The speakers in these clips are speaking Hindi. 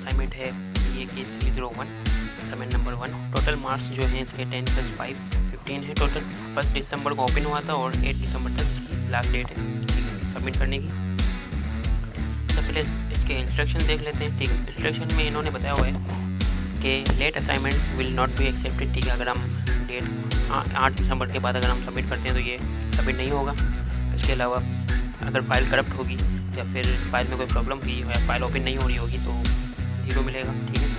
असाइनमेंट है PAK 301 assignment number 1। Total marks जो हैं इसके 10 + 5 15 है टोटल। 1 दिसंबर को ओपन हुआ था और 8 दिसंबर तक इसकी लास्ट डेट है, ठीक है, सबमिट करने की। सबसे पहले इसके इंस्ट्रक्शन देख लेते हैं, ठीक है। इंस्ट्रक्शन में इन्होंने बताया हुआ है कि late assignment will not be accepted, ठीक है। अगर हम डेट 8 दिसंबर के बाद अगर हम सबमिट करते हैं तो ये सबमिट नहीं होगा। इसके अलावा अगर फाइल करप्ट होगी या फिर फाइल में कोई प्रॉब्लम हुई या फाइल ओपन नहीं हो रही होगी तो 0 मिलेगा, ठीक है।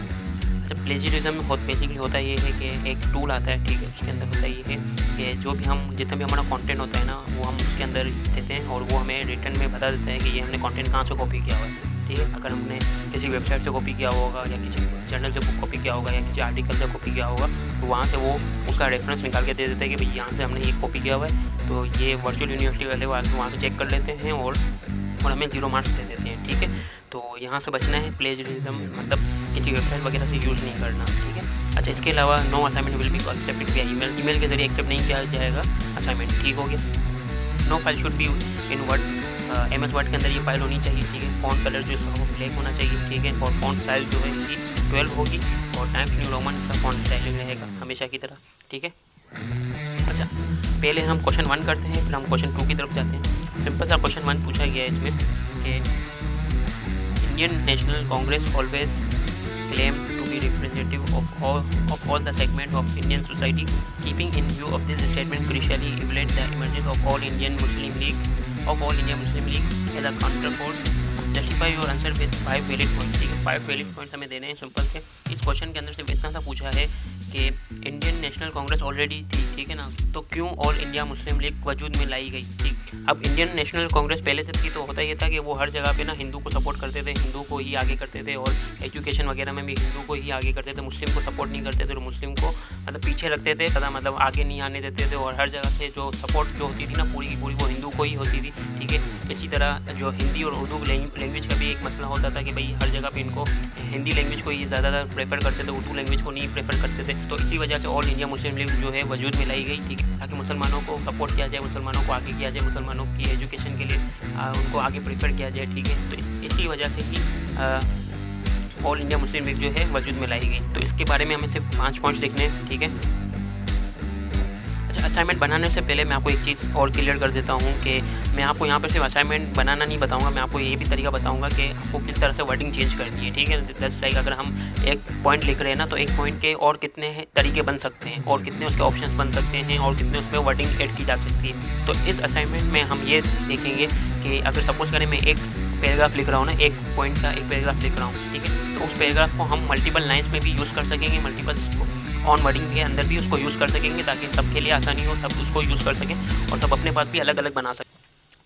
अच्छा, प्लेजरिज्म में बेसिकली होता ये है कि एक टूल आता है, ठीक है, उसके अंदर होता ये है कि जो भी हम जितना भी हमारा कंटेंट होता है ना वो हम उसके अंदर देते हैं और वो हमें रिटर्न में बता देता है कि ये हमने कंटेंट कहाँ से कॉपी किया हुआ है, ठीक है। अगर हमने किसी वेबसाइट से कॉपी किया होगा या किसी जर्नल से बुक कॉपी किया होगा या किसी आर्टिकल से कॉपी किया होगा तो वहाँ से वो उसका रेफरेंस निकाल के दे देता है कि भाई यहाँ से हमने ये कॉपी किया हुआ है। तो ये वर्चुअल यूनिवर्सिटी वाले वहाँ से चेक कर लेते हैं और हमें 0 मार्क्स दे देते हैं, ठीक है। तो यहाँ से बचना है, प्लेजरिज्म मतलब किसी वेबसाइट वगैरह से यूज़ नहीं करना, ठीक है। अच्छा, इसके अलावा no assignment will be accepted by email के जरिए एक्सेप्ट नहीं किया जाएगा असाइनमेंट, ठीक हो गया। No file should be in Word, MS Word के अंदर ये फाइल होनी चाहिए, ठीक है। फ़ॉन्ट कलर जो इसका वो ब्लैक होना चाहिए, ठीक है। और फ़ॉन्ट साइज जो है इसकी 12 होगी और टाइम्स न्यू रोमन इसका फ़ॉन्ट स्टाइलिंग रहेगा हमेशा की तरह, ठीक है। अच्छा, पहले हम क्वेश्चन 1 करते हैं, फिर हम क्वेश्चन 2 की तरफ जाते हैं। सिंपल सा क्वेश्चन 1 पूछा गया है इसमें कि Indian national Congress always claim to be representative of all the segment of Indian society. Keeping in view of this statement, crucially evaluate the emergence of All Indian Muslim League as a counterforce. Justify your answer with 5 valid points, ठीक है। 5 वैलिड पॉइंट्स हमें देने हैं सिंपल से। इस क्वेश्चन के अंदर सिर्फ इतना सा पूछा है कि इंडियन नेशनल कांग्रेस ऑलरेडी थी, ठीक है ना, तो क्यों ऑल इंडिया मुस्लिम लीग वजूद में लाई गई, ठीक। अब इंडियन नेशनल कांग्रेस पहले से थी तो होता ये था कि वो हर जगह पे ना हिंदू को सपोर्ट करते थे, हिंदू को ही आगे करते थे और एजुकेशन वगैरह में भी हिंदू को ही आगे करते थे, मुस्लिम को सपोर्ट नहीं करते थे, तो मुस्लिम को मतलब पीछे रखते थे, पता मतलब आगे नहीं आने देते थे और हर जगह से जो सपोर्ट जो होती थी ना पूरी की पूरी वो हिंदू को ही होती थी, ठीक है। इसी तरह जो हिंदी और उर्दू लैंग्वेज का भी एक मसला होता था कि भाई हर जगह पे इनको हिंदी लैंग्वेज को ही ज़्यादातर प्रेफर करते थे, उर्दू लैंग्वेज को नहीं प्रेफर करते थे। तो इसी वजह से ऑल इंडिया मुस्लिम लीग जो है वजूद में लाई गई, ठीक है, ताकि मुसलमानों को सपोर्ट किया जाए, मुसलमानों को आगे किया जाए, मुसलमानों की एजुकेशन के लिए उनको आगे प्रेफर किया जाए, ठीक है। तो इसी वजह से ही ऑल इंडिया मुस्लिम लीग जो है वजूद में लाई गई। तो इसके बारे में हमें सिर्फ 5 पॉइंट्स लिखने हैं, ठीक है। अच्छा, असाइनमेंट बनाने से पहले मैं आपको एक चीज़ और क्लियर कर देता हूँ कि मैं आपको यहाँ पर सिर्फ असाइनमेंट बनाना नहीं बताऊँगा, मैं आपको ये भी तरीका बताऊँगा कि आपको किस तरह से वर्डिंग चेंज करनी है, ठीक है। जस्ट लाइक अगर हम एक पॉइंट लिख रहे हैं ना तो एक पॉइंट के और कितने तरीके बन सकते हैं और कितने उसके ऑप्शंस बन सकते हैं और कितने उसमें वर्डिंग ऐड की जा सकती है। तो इस असाइनमेंट में हम ये देखेंगे कि अगर सपोज करें मैं एक पैराग्राफ लिख रहा हूँ ना, एक पॉइंट का एक पैराग्राफ लिख रहा हूँ, ठीक है, तो उस पैराग्राफ को हम मल्टीपल लाइन्स में भी यूज़ कर सकेंगे, मल्टीपल ऑन वर्डिंग के अंदर भी उसको यूज़ कर सकेंगे ताकि सबके लिए आसानी हो, सब उसको यूज़ कर सकें और सब अपने पास भी अलग अलग बना सकें।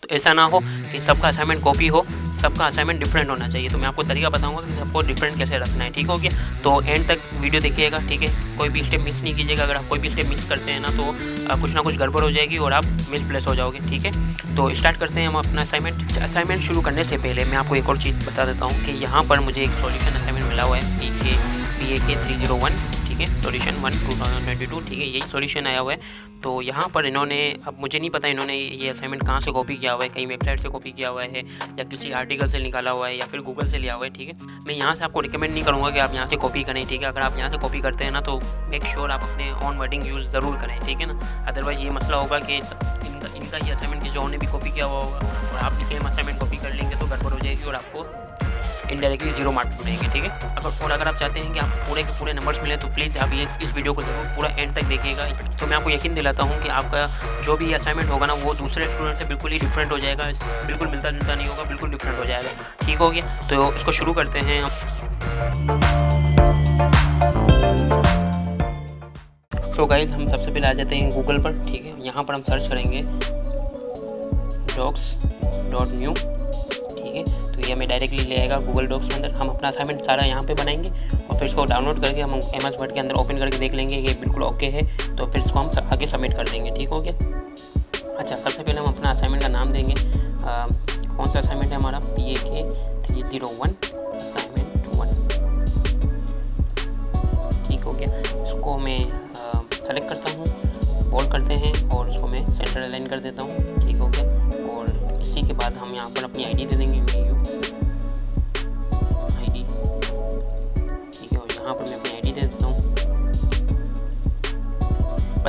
तो ऐसा ना हो कि सबका असाइनमेंट कॉपी हो, सबका असाइनमेंट डिफरेंट होना चाहिए। तो मैं आपको तरीका बताऊंगा कि सबको डिफरेंट कैसे रखना है, ठीक हो गया। तो एंड तक वीडियो देखिएगा, ठीक है, कोई भी स्टेप मिस नहीं कीजिएगा। अगर आप कोई भी स्टेप मिस करते हैं ना तो कुछ ना कुछ गड़बड़ हो जाएगी और आप मिसप्लेस हो जाओगे, ठीक है। तो स्टार्ट करते हैं हम अपना असाइनमेंट शुरू करने से पहले मैं आपको एक और चीज़ बता देता हूँ कि यहाँ पर मुझे एक सॉल्यूशन असाइनमेंट मिला हुआ है PAK 301, ठीक है, सॉल्यूशन 1 2022, ठीक है, यही सॉल्यूशन आया हुआ है। तो यहाँ पर इन्होंने, अब मुझे नहीं पता इन्होंने ये असाइनमेंट कहाँ से कॉपी किया हुआ है, कहीं वेबसाइट से कॉपी किया हुआ है या किसी आर्टिकल से निकाला हुआ है या फिर गूगल से लिया हुआ है, ठीक है। मैं यहाँ से आपको रिकमेंड नहीं करूँगा कि आप यहाँ से कॉपी करें, ठीक है। अगर आप यहाँ से कॉपी करते हैं ना तो मेक श्योर आप अपने ऑन वर्डिंग यूज़ ज़रूर करें, ठीक है ना। अदरवाइज़ ये मसला होगा कि इनका ये असाइनमेंट किसी और ने भी कॉपी किया हुआ होगा और आप भी सेम असाइनमेंट कॉपी कर लेंगे तो गड़बड़ हो जाएगी और आपको इनडायरेक्टली 0 मार्क्स मिलेंगे, ठीक है। अगर आप चाहते हैं कि आप पूरे के पूरे नंबर्स मिलें तो प्लीज़ आप इस वीडियो को जरूर पूरा एंड तक देखिएगा। तो मैं आपको यकीन दिलाता हूँ कि आपका जो भी असाइनमेंट होगा ना वो दूसरे स्टूडेंट से बिल्कुल ही डिफरेंट हो जाएगा, बिल्कुल मिलता जुलता नहीं होगा, बिल्कुल डिफरेंट हो जाएगा, ठीक हो गया। तो इसको शुरू करते हैं हम। तो गाइस हम सबसे पहले आ जाते हैं गूगल पर, ठीक है। यहाँ पर हम सर्च करेंगे docs.new, ठीक है। तो ये हमें डायरेक्टली ले आएगा गूगल डॉक्स के अंदर। हम अपना असाइनमेंट सारा यहाँ पे बनाएंगे और फिर इसको डाउनलोड करके हम MS वर्ड के अंदर ओपन करके देख लेंगे कि बिल्कुल ओके है, तो फिर इसको हम आगे सबमिट कर देंगे, ठीक हो गया। अच्छा, सबसे पहले हम अपना असाइनमेंट का नाम देंगे। कौन सा असाइनमेंट है हमारा? PAK 301 असाइनमेंट 1, ठीक हो गया। इसको मैं सेलेक्ट करता हूँ, बोल्ड करते हैं और इसको मैं सेंटर अलाइन कर देता हूँ, ठीक हो गया। और इसी के बाद हम यहाँ पर अपनी ID दे देंगे, MAU ID,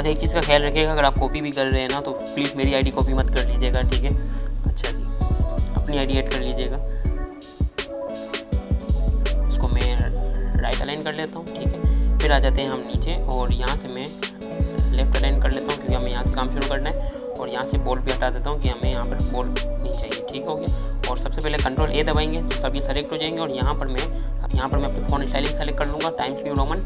एक चीज़ का ख्याल रखिएगा, अगर आप कॉपी भी कर रहे हैं ना तो प्लीज़ मेरी आईडी कॉपी मत कर लीजिएगा, ठीक है। अच्छा जी, अपनी आईडी ऐड कर लीजिएगा। इसको मैं राइट अलाइन कर लेता हूँ, ठीक है। फिर आ जाते हैं हम नीचे और यहाँ से मैं लेफ्ट अलाइन कर लेता हूँ क्योंकि हमें यहाँ से काम शुरू करना है। और यहाँ से बोल्ड भी हटा देता हूँ कि हमें यहाँ पर बोल्ड नहीं चाहिए, ठीक हो गया। और सबसे पहले कंट्रोल ए दबाएंगे तो सब ये सेलेक्ट हो जाएंगे। और यहाँ पर मैं अपनी फ़ॉन्ट स्टाइलिंग सेलेक्ट कर लूँगा, टाइम्स न्यू रोमन,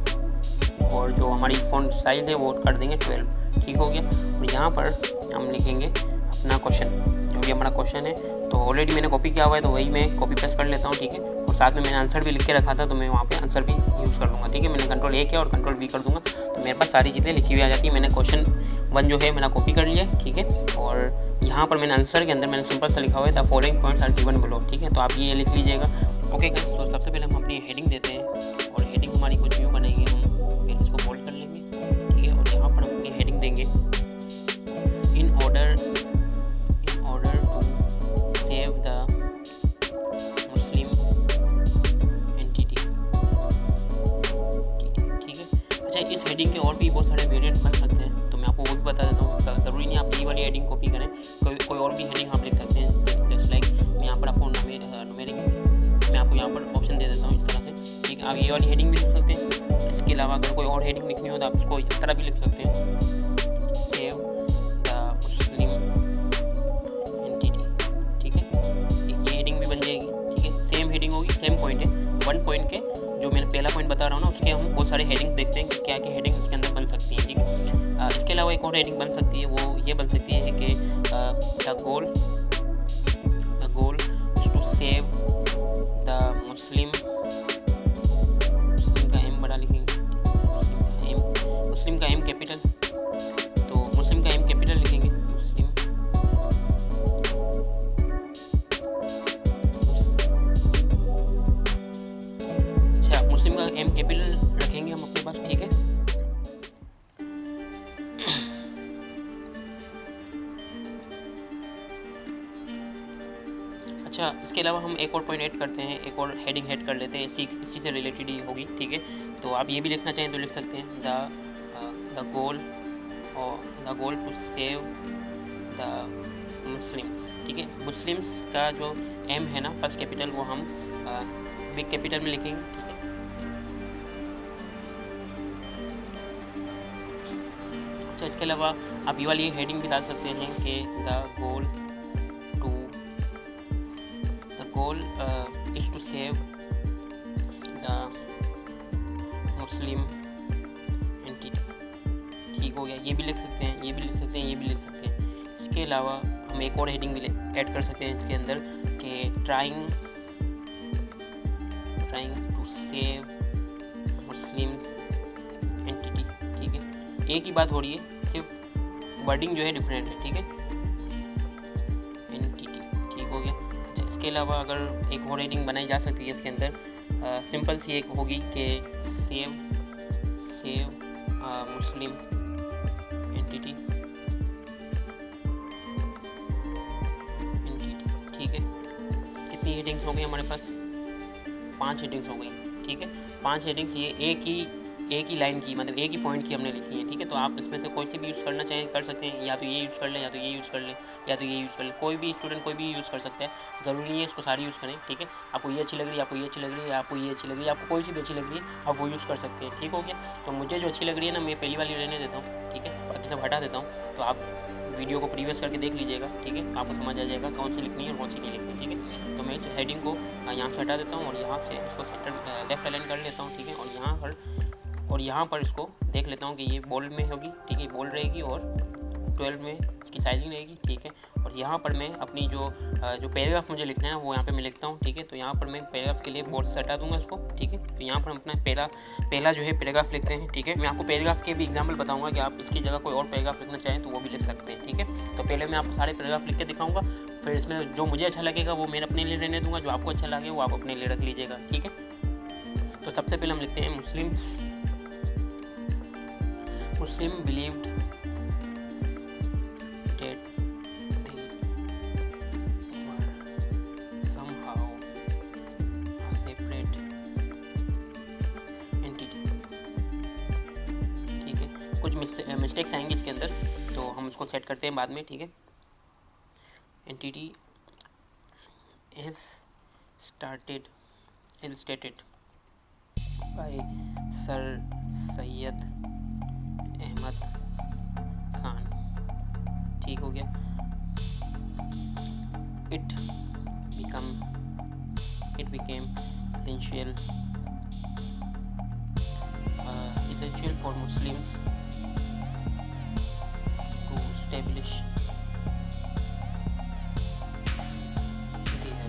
और जो हमारी फ़ॉन्ट साइज़ है वो कर देंगे 12, ठीक हो गया। और यहाँ पर हम लिखेंगे अपना क्वेश्चन, जो भी हमारा क्वेश्चन है। तो ऑलरेडी मैंने कॉपी किया हुआ है तो वही मैं कॉपी पेस्ट कर लेता हूँ, ठीक है। और साथ में मैंने आंसर भी लिख के रखा था तो मैं वहाँ पे आंसर भी यूज़ कर लूँगा, ठीक है। मैंने कंट्रोल ए किया और कंट्रोल बी कर दूँगा तो मेरे पास सारी चीज़ें लिखी हुई आ जाती है। मैंने क्वेश्चन 1 जो है मैंने कॉपी कर लिया, ठीक है। और यहाँ पर मैंने आंसर के अंदर मैंने सिंपल सा लिखा हुआ है the following points are given below, ठीक है। तो आप ये लिख लीजिएगा। ओके गाइस, तो सबसे पहले हम अपनी हेडिंग देते हैं और हेडिंग हमारी कुछ यूँ बनेगी। हम पहले इसको बोल्ड कर लेंगे, ठीक है। और यहाँ पर हम अपनी हेडिंग देंगे in order to save the Muslim entity, ठीक है। अच्छा, इस हेडिंग के और भी बहुत सारे वेरिएंट बन सकते हैं तो मैं आपको वो भी बता देता हूँ। ज़रूरी नहीं आप ये वाली हेडिंग कॉपी करें, कोई और भी हेडिंग आप लिख सकते हैं। जस्ट लाइक मैं यहाँ पर आपको मैं आपको यहाँ पर ऑप्शन दे देता हूँ इस तरह से, ठीक है। आप ये वाली हेडिंग भी लिख सकते हैं। इसके अलावा अगर कोई और हेडिंग लिखनी हो तो आप इसको इस तरह भी लिख सकते हैं, सेव द मुस्लिम एंटिटी, ठीक है। ये हेडिंग भी बन जाएगी, ठीक है। सेम हेडिंग होगी, सेम पॉइंट है, 1 पॉइंट के जो मैंने पहला पॉइंट बता रहा हूँ ना उसके हम बहुत सारे हेडिंग देखते हैं कि क्या क्या हेडिंग इसके अंदर बन सकती है, ठीक है। इसके अलावा एक और हेडिंग बन सकती है, वो ये बन सकती है कि the goal is to save the Muslim का एम बड़ा लिखेंगे, मुस्लिम का एम कैपिटल, तो मुस्लिम का एम कैपिटल लिखेंगे, मुस्लिम का एम कैपिटल रखेंगे हम अपने पास, ठीक है। अच्छा, इसके अलावा हम एक और पॉइंट ऐड करते हैं, एक और हेडिंग ऐड कर लेते हैं, इसी से रिलेटेड ही होगी, ठीक है। तो आप ये भी लिखना चाहें तो लिख सकते हैं the goal to save the Muslims, ठीक है। मुस्लिम्स का जो एम है ना फर्स्ट कैपिटल वो हम बिग कैपिटल में लिखेंगे, ठीक है। अच्छा, इसके अलावा आप ये वाली हेडिंग भी डाल सकते हैं कि the goal is to save the Muslim entity, ठीक हो गया। ये भी लिख सकते हैं, ये भी लिख सकते हैं, ये भी लिख सकते हैं। इसके अलावा हम एक और हेडिंग भी ऐड कर सकते हैं इसके अंदर कि trying to save Muslims entity, ठीक है। एक ही बात हो रही है, सिर्फ वर्डिंग जो है डिफरेंट है, ठीक है। एंटिटी, ठीक हो गया। इसके अलावा अगर एक और हेडिंग बनाई जा सकती है इसके अंदर, सिंपल सी एक होगी कि सेव मुस्लिम एंटिटी, ठीक है। कितनी हेडिंग्स हो गई हमारे पास? 5 हेडिंग्स हो गई, ठीक है। 5 हेडिंग्स ये एक ही लाइन की, मतलब एक ही पॉइंट की हमने लिखी है, ठीक है। तो आप इसमें से कोई सी भी यूज़ करना चाहें कर सकते हैं, या तो ये यूज़ कर लें, या तो ये यूज़ कर लें, या तो ये यूज़ कर लें। कोई भी स्टूडेंट कोई भी यूज़ कर सकता है, ज़रूरी नहीं है इसको सारी यूज़ करें, ठीक है। आपको ये अच्छी लग रही है, आपको ये अच्छी लग रही है, आपको ये अच्छी लग रही है, आपको कोई सी भी अच्छी लग रही है आप वो यूज़ कर सकते हैं, ठीक हो गया। तो मुझे जो अच्छी लग रही है ना मैं पहली वाली रहने देता हूँ, ठीक है, बाकी सब हटा देता हूँ। तो आप वीडियो को प्रीवियस करके देख लीजिएगा, ठीक है। आपको समझ आ जाएगा कौन सी लिखनी है और कौन सी नहीं लिखनी, ठीक है। तो मैं इस हेडिंग को यहाँ से हटा देता हूँ और यहाँ से इसको सेंटर लेफ्ट अलाइन कर लेता हूँ, ठीक है। और यहाँ पर इसको देख लेता हूँ कि ये बोल्ड में होगी, ठीक है, बोल्ड रहेगी और 12 में इसकी साइजिंग रहेगी, ठीक है। और यहाँ पर मैं अपनी जो पैराग्राफ मुझे लिखना है वो यहाँ पे मैं लिखता हूँ, ठीक है। तो यहाँ पर मैं पैराग्राफ के लिए बोर्ड से हटा दूँगा इसको, ठीक है। तो यहाँ पर हम अपना पहला जो है पैराग्राफ लिखते हैं, ठीक है। मैं आपको पैराग्राफ के भी एग्जाम्पल बताऊँगा कि आप इसकी जगह कोई और पैराग्राफ लिखना चाहें तो वो भी लिख सकते हैं, ठीक है। तो पहले मैं आपको सारे पैराग्राफ लिख के दिखाऊँगा, फिर इसमें जो मुझे अच्छा लगेगा वो मैं अपने लिए रहने दूँगा, जो आपको अच्छा लगे वो आप अपने लिए रख लीजिएगा, ठीक है। तो सबसे पहले हम लिखते हैं मुस्लिम believed that they were somehow a separate entity, ठीक है। कुछ मिस्टेक्स आएंगे इसके अंदर, तो हम उसको सेट करते हैं बाद में, ठीक है। Entity is stated by sir Syed Ahmed Khan, ठीक हो गया। It became essential for Muslims to establish their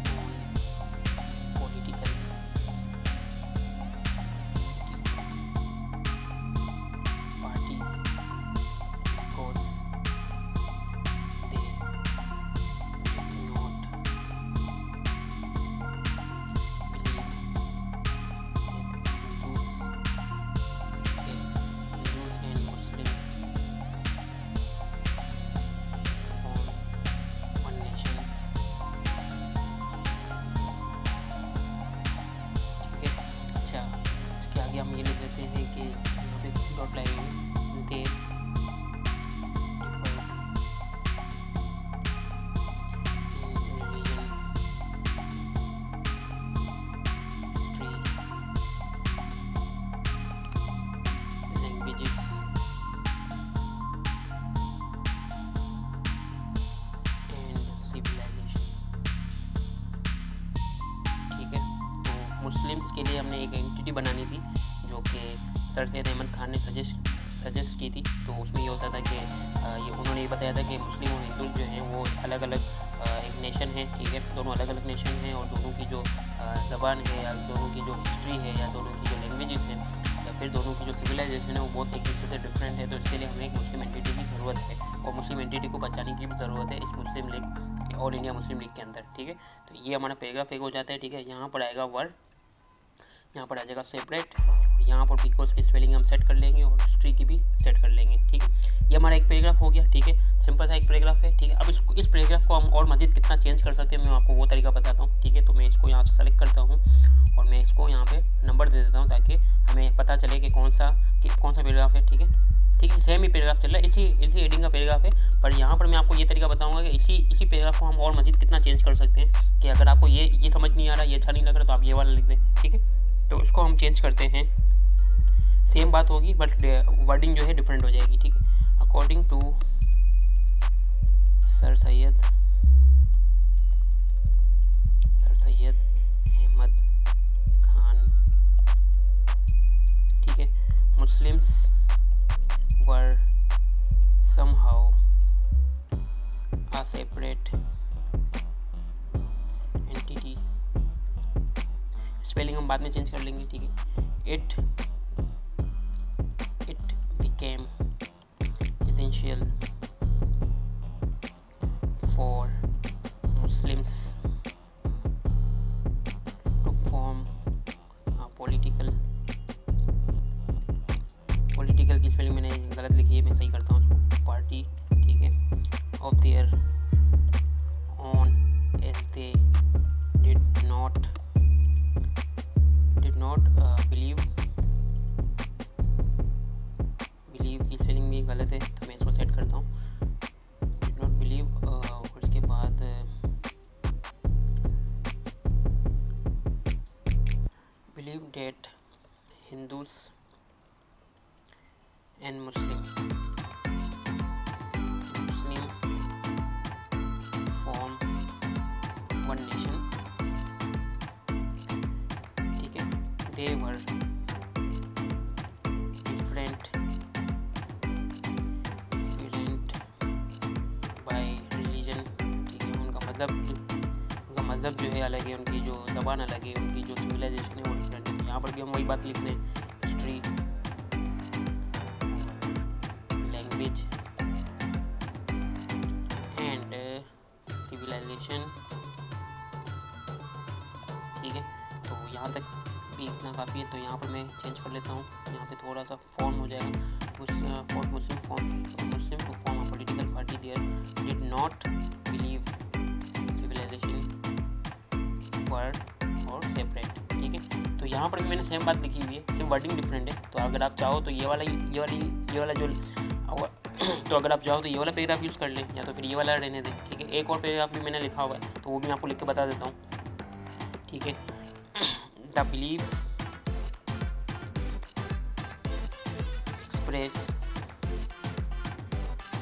own political party because they did not हम ये लिख देते हैं कि यहाँ पे डॉट लगेगी, दे लैंग्वेजेस एंड सिविलाइजेशन, ठीक है। तो मुस्लिम्स के लिए हमने एक एंटिटी बनानी थी जो कि सर सैयद अहमद खान ने सजेस्ट की थी। तो उसमें ये होता था कि ये उन्होंने ये बताया था कि मुस्लिम और हिंदू जो हैं वो अलग अलग एक नेशन है, ठीक है। दोनों अलग अलग नेशन हैं और दोनों की जो ज़बान है या दोनों की जो हिस्ट्री है या दोनों की जो लैंग्वेजेस हैं या फिर दोनों की जो सिविलाइजेशन है वो बहुत एक दूसरे से डिफरेंट है। तो इसके लिए हमें एक मुस्लिम एंटिटी की ज़रूरत है और मुस्लिम एंटिटी को बचाने की भी ज़रूरत है इस मुस्लिम लीग, ऑल इंडिया मुस्लिम लीग के अंदर, ठीक है। तो ये हमारा पैराग्राफ एक हो जाता है, ठीक है। यहाँ पर आएगा वर्ड, यहाँ पर आ जाएगा सेपरेट, यहाँ पर बिकॉज की स्पेलिंग हम सेट कर लेंगे और हिस्ट्री की भी सेट कर लेंगे, ठीक है। ये हमारा एक पैराग्राफ हो गया, ठीक है। सिंपल सा एक पैराग्राफ है, ठीक है। अब इस पैराग्राफ को हम और मज़ीद कितना चेंज कर सकते हैं मैं आपको वो तरीका बताता हूँ, ठीक है। तो मैं इसको यहाँ से सेलेक्ट करता हूँ और मैं इसको यहाँ पे नंबर दे देता हूँ ताकि हमें पता चले कि कौन सा पैराग्राफ है, ठीक है। ठीक है, सेम ही पैराग्राफ चल रहा है, इसी हेडिंग का पैराग्राफ है, पर यहाँ पर मैं आपको ये तरीका बताऊंगा कि इसी पैराग्राफ को हम और मज़ीद कितना चेंज कर सकते हैं कि अगर आपको ये समझ नहीं आ रहा, ये अच्छा नहीं लग रहा, तो आप ये वाला लिख दें, ठीक है। तो उसको हम चेंज करते हैं, सेम बात होगी बट वर्डिंग जो है डिफरेंट हो जाएगी, ठीक है। According to sir Syed Ahmed Khan, ठीक है, Muslims were somehow a separate entity, spelling हम बाद में चेंज कर लेंगे, ठीक है। it became essential for Muslims to form a political की स्पेलिंग मैंने गलत लिखी है, मैं सही करता हूँ उसको, पार्टी, ठीक है, of their own as they did not believe की स्पेलिंग भी गलत है, तो मैं इसको सेट करता हूँ, डिड नॉट बिलीव, और उसके बाद believe date Hindus and Muslim form one nation, ठीक है। they were different by religion, ठीक है। उनका मज़हब जो है अलग है, उनकी जो ज़बान अलग है, उनकी जो सिविलाइजेशन है वो डिफरेंट है। तो यहाँ पर भी हम वही बात लिख रहे हैं, हिस्ट्री, लैंग्वेज एंड सिविलाइजेशन, ठीक है। तो यहाँ तक भी इतना काफ़ी है। तो यहाँ पर मैं चेंज कर लेता हूँ, यहाँ पे थोड़ा सा फॉर्म हो जाएगा, for Muslim to form a political party there did not believe civilisation were और सेपरेट, ठीक है। तो यहाँ पर भी मैंने सेम बात लिखी हुई है, सिर्फ वर्डिंग डिफरेंट है। तो अगर आप चाहो तो ये वाला जो तो अगर आप चाहो तो ये वाला पैराग्राफ यूज़ कर लें, या तो फिर ये वाला रहने दें, ठीक है। एक और पैराग्राफ भी मैंने लिखा हुआ है, तो वो भी मैं आपको लिख के बता देता हूँ, ठीक है। The belief express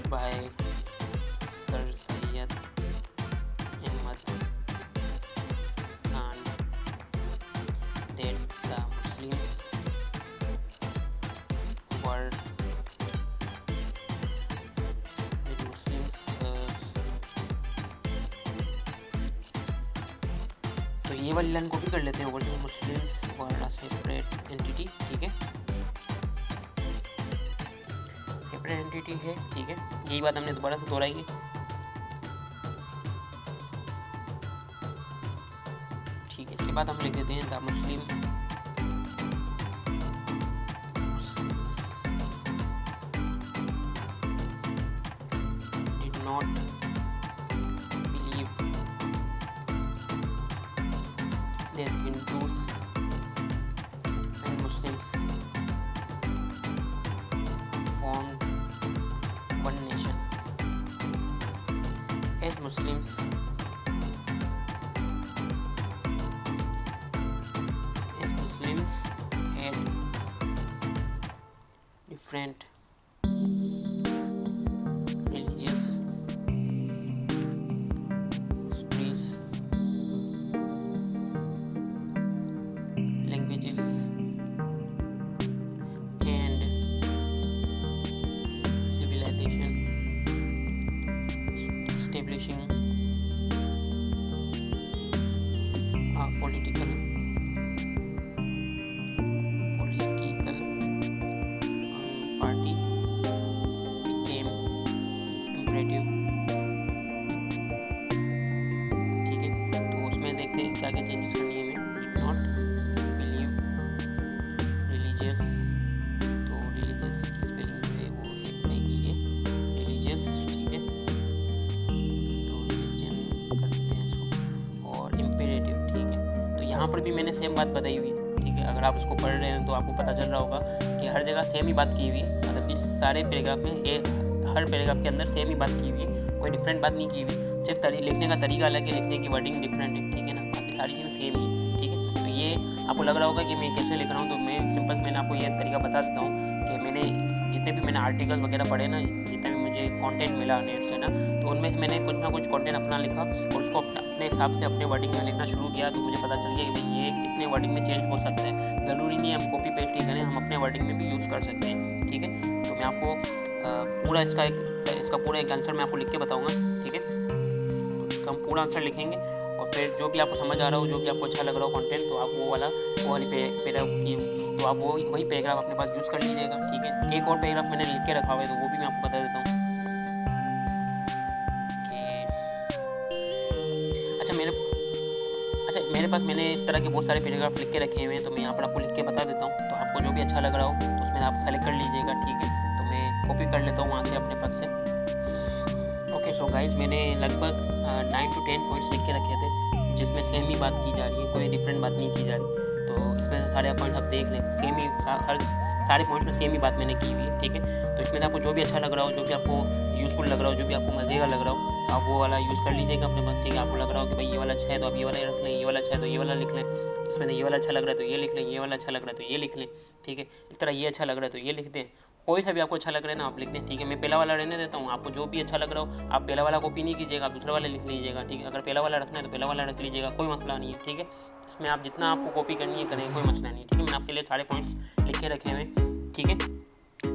by sir Syed Ahmed Khan that the Muslims were तो ये वाली लाइन कॉपी कर लेते हैं ऊपर से, Muslims were a separate entity, ठीक है, सेपरेट एंटिटी है, ठीक है। यही बात हमने दोबारा से दोहराएंगे, ठीक है। इसके बाद हम लिख देते हैं the Muslim did not believe that Hindus and Muslims formed one nation. As Muslims had different religious histories, languages and civilization, establishing a political party became imperative, ठीक है। तो उसमें देखते हैं क्या क्या चेंजेस करनी है हमें। डिड नॉट बिलीव रिलीजियस, तो रिलीजियस की स्पेलिंग जो है वो नहीं है, रिलीजियस, ठीक है। तो रिलीजन करते हैं इसको, और इम्पेरेटिव, ठीक है। तो यहाँ पर भी मैंने सेम बात बताई हुई है, ठीक है। अगर आप इसको पढ़ रहे हैं तो आपको पता चल रहा होगा कि हर जगह सेम ही बात की हुई है, मतलब इस सारे पैराग्राफ में हर पैराग्राफ के अंदर सेम ही बात की हुई है, कोई डिफरेंट बात नहीं की हुई, सिर्फ लिखने का तरीका अलग है, लिखने की वर्डिंग डिफरेंट है, ठीक है ना। बाकी सारी चीज़ें सेम ही है, ठीक है। तो ये आपको लग रहा होगा कि मैं कैसे लिख रहा हूँ, तो मैं सिंपल मैंने आपको ये तरीका बता देता हूँ कि मैंने जितने भी मैंने आर्टिकल वगैरह पढ़े ना, जितना भी मुझे कंटेंट मिला नेट से ना, तो उनमें से मैंने कुछ ना कुछ कंटेंट अपना लिखा और उसको अपने हिसाब से अपने वर्डिंग में लिखना शुरू किया। तो मुझे पता चल गया कि भाई ये कितने वर्डिंग में चेंज हो सकता है, ज़रूरी नहीं है हम कॉपी पेस्ट ही करें, हम अपने वर्डिंग में भी यूज़ कर सकते हैं, ठीक है। तो मैं आपको पूरा इसका पूरा एक आंसर मैं आपको लिख के बताऊँगा, ठीक है। तो इसका हम पूरा आंसर लिखेंगे और फिर जो भी आपको समझ आ रहा हो, जो भी आपको अच्छा लग रहा हो कंटेंट, तो आप वो वाली पैराग्राफ की, तो आप वही पैराग्राफ अपने पास यूज़ कर लीजिएगा, ठीक है। एक और पैराग्राफ मैंने लिख के रखा हुआ है, तो वो भी मैं आपको बता देता हूँ कि मेरे पास मैंने इस तरह के बहुत सारे पैराग्राफ लिख के रखे हुए हैं, तो मैं यहाँ पर आपको लिख के बता देता हूँ। तो आपको जो भी अच्छा लग रहा हो तो उसमें आप सेलेक्ट कर लीजिएगा, ठीक है। तो मैं कॉपी कर लेता हूँ वहाँ से अपने पास से। ओके सो गाइज, मैंने लगभग 9 to 10 पॉइंट्स लिख के रखे थे, जिसमें सेम ही बात की जा रही है, कोई डिफरेंट बात नहीं की जा रही। तो इसमें सारे पॉइंट आप देख लें, सेम ही हर सारे पॉइंट्स में सेम ही बात मैंने की हुई है, ठीक है। तो इसमें आपको जो भी अच्छा लग रहा हो, जो भी आपको यूज़फुल लग रहा हो, जो भी आपको मज़े का लग रहा हो, आप वो वाला यूज़ कर लीजिएगा अपने पास, ठीक है। आपको लग रहा हो कि भाई ये वाला अच्छा है तो आप ये वाला रख लें, ये वाला अच्छा है तो ये वाला लिख लें, इसमें ये वाला अच्छा लग रहा है तो ये लिख लें, ये वाला अच्छा लग रहा है तो ये लिख लें, ठीक है। इस तरह ये अच्छा लग रहा है तो ये लिख दें, कोई सा भी आपको अच्छा लग रहा है ना आप लिख दें, ठीक है। मैं पहला वाला रहने देता हूँ, आपको जो भी अच्छा लग रहा हो आप पहला वाला कॉपी नहीं कीजिएगा, आप दूसरा वाला लिख लीजिएगा, ठीक है। अगर पहला वाला रखना है तो पहला वाला रख लीजिएगा, कोई मसला नहीं है, ठीक है। इसमें आप जितना आपको कॉपी करनी है करें, कोई मसला नहीं है, ठीक है। मैंने आपके लिए सारे पॉइंट्स लिख के रखे हुए हैं, ठीक है।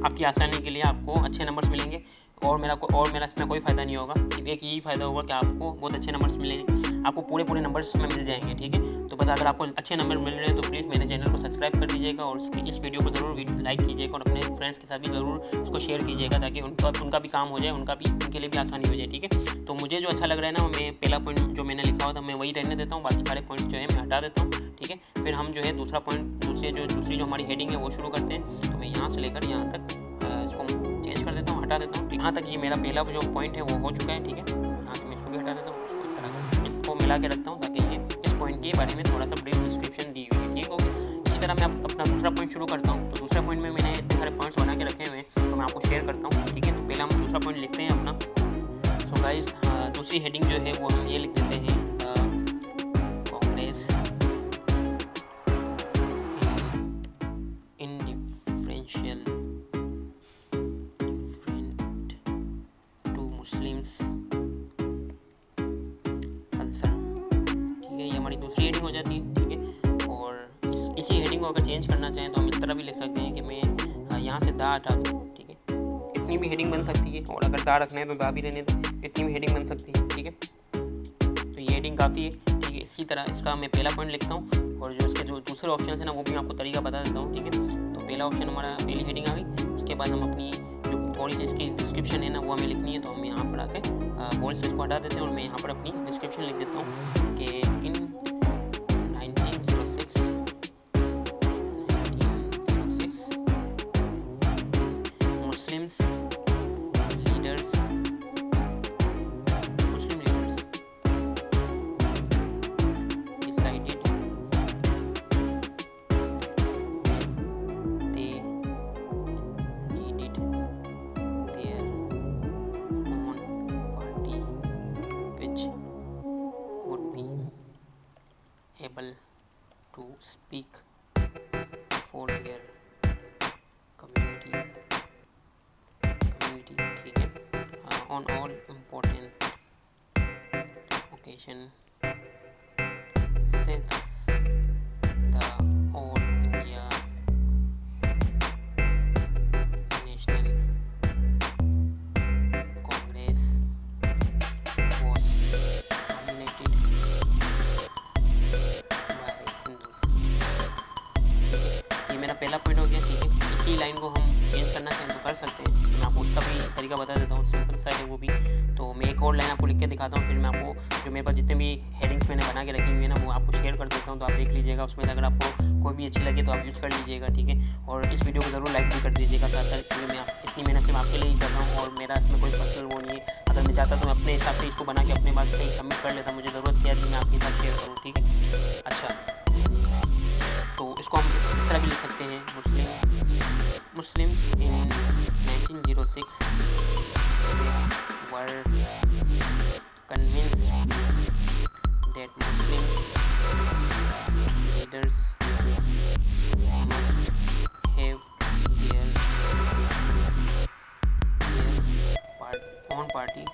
आपकी आसानी के लिए आपको अच्छे नंबर्स मिलेंगे और मेरा इसमें कोई फ़ायदा नहीं होगा, सिर्फ एक यही फ़ायदा होगा कि आपको बहुत अच्छे नंबर्स मिलेंगे, आपको पूरे नंबर्स में मिल जाएंगे, ठीक है। तो बस अगर आपको अच्छे नंबर मिल रहे हैं तो प्लीज़ मेरे चैनल को सब्सक्राइब कर दीजिएगा और इस वीडियो को ज़रूर लाइक कीजिएगा और अपने फ्रेंड्स के साथ भी ज़रूर उसको शेयर कीजिएगा, ताकि उनका भी काम हो जाए, उनके लिए भी आसानी हो जाए, ठीक है। तो मुझे जो अच्छा लग रहा है ना, मैं पहला पॉइंट जो मैंने लिखा हुआ था मैं वही रहने देता हूँ, बाकी सारे पॉइंट जो है मैं हटा देता हूँ, ठीक है। फिर हम जो है दूसरा पॉइंट दूसरी जो हमारी हेडिंग है वो शुरू करते हैं। तो मैं यहाँ से लेकर यहाँ तक इसको चेंज कर देता हूँ, हटा देता हूँ। यहाँ तक ये मेरा पहला जो पॉइंट है वो हो चुका है, ठीक है। यहाँ से मैं इसको भी हटा देता हूँ, इसको मिला के रखता हूँ ताकि ये इस पॉइंट के बारे में थोड़ा सा ब्रीफ डिस्क्रिप्शन दी हुई है, ठीक होगी। तरह मैं अपना दूसरा पॉइंट शुरू करता हूँ। तो दूसरे पॉइंट में मैंने इतने सारे पॉइंट्स बना के रखे हुए हैं, तो मैं आपको शेयर करता हूँ, ठीक है। तो पहला हम दूसरा पॉइंट लिखते हैं अपना। सो गाइस, दूसरी हेडिंग जो है वो हम ये लिख देते हैं, Congress in differential to Muslims concern, ठीक है। ये हमारी दूसरी हेडिंग हो जाती है, ठीक है। और इसी हेडिंग को अगर चेंज करना चाहें तो हम इस तरह भी लिख सकते हैं कि मैं यहाँ से दा हटा दूँ, ठीक है। इतनी भी हेडिंग बन सकती है, और अगर दा रखना है तो दा भी रहने दो, इतनी भी हेडिंग बन सकती है, ठीक है। तो ये हेडिंग काफ़ी है, ठीक है। इसी तरह इसका मैं पहला पॉइंट लिखता हूँ, और जो इसके जो दूसरे ऑप्शन है ना वो भी मैं आपको तरीका बता देता हूँ, ठीक है। तो पहला ऑप्शन हमारा, पहली हेडिंग आ गई। उसके बाद हम अपनी जो थोड़ी सी इसकी डिस्क्रिप्शन है ना वो हमें लिखनी है, तो हम यहाँ पर आकर बोल्ड से इसको हटा देते हैं, और मैं यहाँ पर अपनी डिस्क्रिप्शन लिख देता हूँ कि इन 1906 Muslims leaders decided they needed their own party which would be able to speak for their community, ठीक है, on all important occasion since the All India National Congress was dominated by Hindus। ये मेरा पहला पॉइंट हो गया, ठीक है। इसी लाइन को हम चेंज करना चाहें तो कर सकते हैं, मैं आपको उसका भी तरीका बता देता हूँ, सिंपल सा है वो भी। तो मैं एक और लाइन आपको लिख के दिखाता हूँ, फिर मैं आपको जो मेरे पास जितने भी हेडिंग्स मैंने बना के रखी हुई है ना वो आपको शेयर कर देता हूँ, तो आप देख लीजिएगा। उसमें अगर आपको कोई भी अच्छी लगे तो आप यूज़ कर लीजिएगा, ठीक है। और इस वीडियो को ज़रूर लाइक भी कर दीजिएगा साथ साथ, क्योंकि मैं इतनी मेहनत सिर्फ आपके लिए ही कर रहा हूँ, और मेरा इसमें कोई पर्सनल वो नहीं है। अगर मैं चाहता तो मैं अपने हिसाब से इसको बना के अपने पास कहीं सबमिट कर लेता, मुझे ज़रूरत क्या थी मैं आपके साथ शेयर करूँ, ठीक है। अच्छा, तो इसको हम इस तरह भी लिख सकते हैं, Muslims in 1906 were convinced that Muslim leaders must have their own party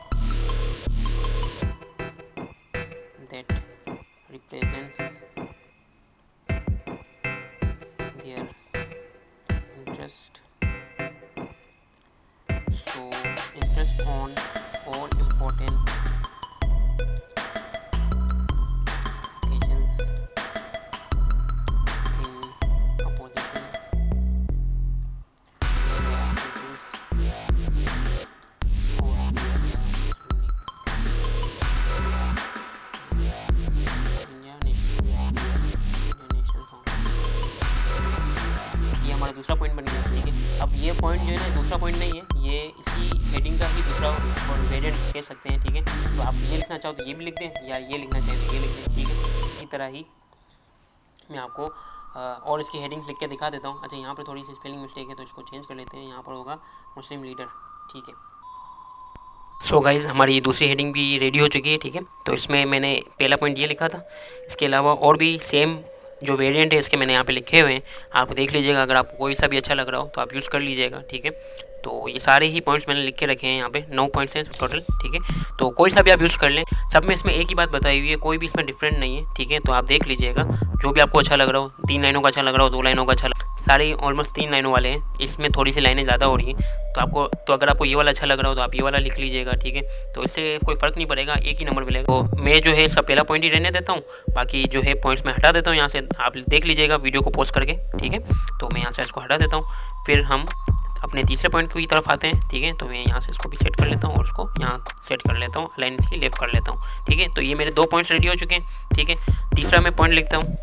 that represents their interest. So interest on all important occasions in opposition ये हमारा दूसरा पॉइंट बन गया, ठीक है। अब ये पॉइंट जो है ना दूसरा पॉइंट नहीं है, ये इसी हेडिंग का ही दूसरा और वेरिएंट कह सकते हैं, ठीक है। तो आप ये लिखना चाहो तो ये भी लिख दें, या ये लिखना चाहें तो ये लिख दें, ठीक है। इसी तरह ही मैं आपको और इसकी हेडिंग्स लिख के दिखा देता हूँ। अच्छा, यहाँ पर थोड़ी सी स्पेलिंग मिस्टेक है तो इसको चेंज कर लेते हैं, यहाँ पर होगा मुस्लिम लीडर, ठीक है। सो गाइज़, हमारी दूसरी हेडिंग भी रेडी हो चुकी है, ठीक है। तो इसमें मैंने पहला पॉइंट ये लिखा था, इसके अलावा और भी सेम जो वेरिएंट है इसके मैंने यहाँ पे लिखे हुए हैं, आप देख लीजिएगा। अगर आपको कोई सा भी अच्छा लग रहा हो तो आप यूज़ कर लीजिएगा, ठीक है। तो ये सारे ही पॉइंट्स मैंने लिख के रखे हैं, यहाँ पे 9 पॉइंट्स हैं टोटल, ठीक है। तो कोई सा भी आप यूज़ कर लें, सब में इसमें एक ही बात बताई हुई है, कोई भी इसमें डिफरेंट नहीं है, ठीक है। तो आप देख लीजिएगा जो भी आपको अच्छा लग रहा हो, 3 लाइनों का अच्छा लग रहा हो, 2 लाइनों का अच्छा लग, सारे ऑलमोस्ट 3 लाइनों वाले हैं, इसमें थोड़ी सी लाइनें ज़्यादा हो रही हैं। तो अगर आपको ये वाला अच्छा लग रहा हो तो आप ये वाला लिख लीजिएगा, ठीक है। तो इससे कोई फ़र्क नहीं पड़ेगा, एक ही नंबर मिलेगा। तो मैं जो है इसका पहला पॉइंट ही रहने देता हूँ, बाकी जो है पॉइंट्स मैं हटा देता हूँ यहाँ से, आप देख लीजिएगा वीडियो को पॉज करके, ठीक है। तो मैं यहाँ से इसको हटा देता हूँ, फिर हम अपने तीसरे पॉइंट की तरफ आते हैं, ठीक है। तो मैं यहाँ से इसको भी सेट कर लेता हूँ और उसको यहाँ सेट कर लेता हूँ, लाइन इसकी लेफ्ट कर लेता हूँ, ठीक है। तो ये मेरे 2 पॉइंट्स रेडी हो चुके हैं, ठीक है। तीसरा मैं पॉइंट लिखता हूँ।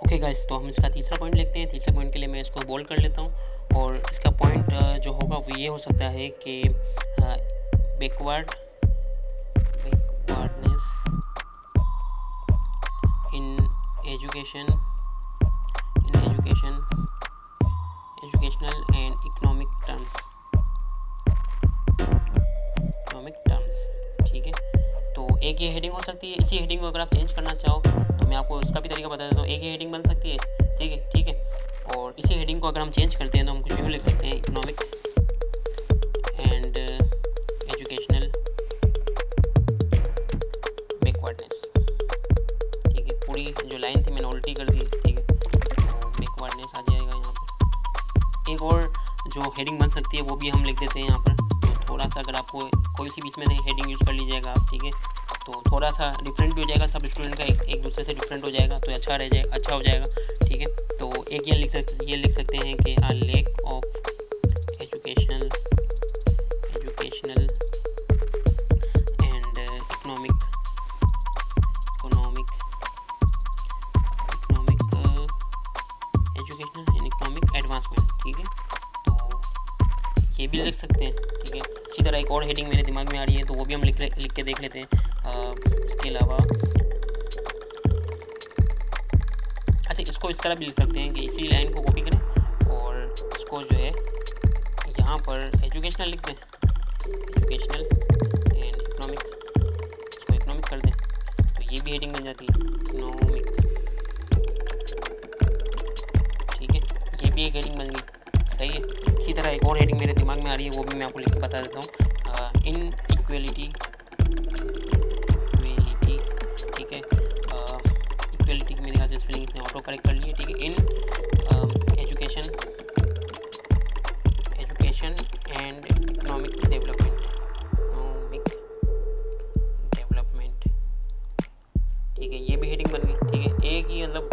ओके गाइस, तो हम इसका तीसरा पॉइंट लिखते हैं। तीसरे पॉइंट के लिए मैं इसको बोल्ड कर लेता हूँ, और इसका पॉइंट जो होगा वो ये हो सकता है कि backwardness in education educational and economic terms, ठीक है। तो एक ये हेडिंग हो सकती है। इसी हेडिंग को अगर आप चेंज करना चाहो तो मैं आपको उसका भी तरीका बता देता हूँ। एक ही हेडिंग बन सकती है, ठीक है। और इसी हेडिंग को अगर हम चेंज करते हैं तो हम कुछ भी लिख सकते हैं, इकोनॉमिक एंड एजुकेशनल बैकवर्डनेस, ठीक है। पूरी जो लाइन थी मैंने उल्टी कर दी, ठीक है। बैकवर्डनेस आ जाएगा यहाँ पर। एक और जो हेडिंग बन सकती है वो भी हम लिख देते हैं यहाँ पर। तो थोड़ा सा अगर आपको कोई सी बीच में हेडिंग यूज़ कर लीजिएगा आप, ठीक है। तो थोड़ा सा डिफरेंट भी हो जाएगा, सब स्टूडेंट का एक दूसरे से डिफरेंट हो जाएगा, तो अच्छा हो जाएगा, ठीक है। तो एक ये लिख सकते हैं कि a lack of educational and economic educational and economic advancement, ठीक है। तो ये भी लिख सकते हैं, ठीक है। इसी तरह एक और हेडिंग मेरे दिमाग में आ रही है, तो वो भी हम लिख के देख लेते हैं। इसके अलावा अच्छा, इसको इस तरह भी लिख सकते हैं कि इसी लाइन को कॉपी करें और इसको जो है यहाँ पर एजुकेशनल लिख दें, एजुकेशनल एंड इकोनॉमिक, इसको इकोनॉमिक कर दें, तो ये भी हेडिंग बन जाती है, इकोनॉमिक, ठीक है। ये भी एक हेडिंग बन गई, सही है। इसी तरह एक और हेडिंग मेरे दिमाग में आ रही है, वो भी मैं आपको लिख के बता देता हूँ। इन इक्वेलिटी, ठीक है। इक्वेलिटी की मेरे ख्याल से स्पेलिंग इसने ऑटो करेक्ट कर ली है, ठीक है। In education and economic development, ठीक है। ये भी हेडिंग बन गई, ठीक है। एक ही मतलब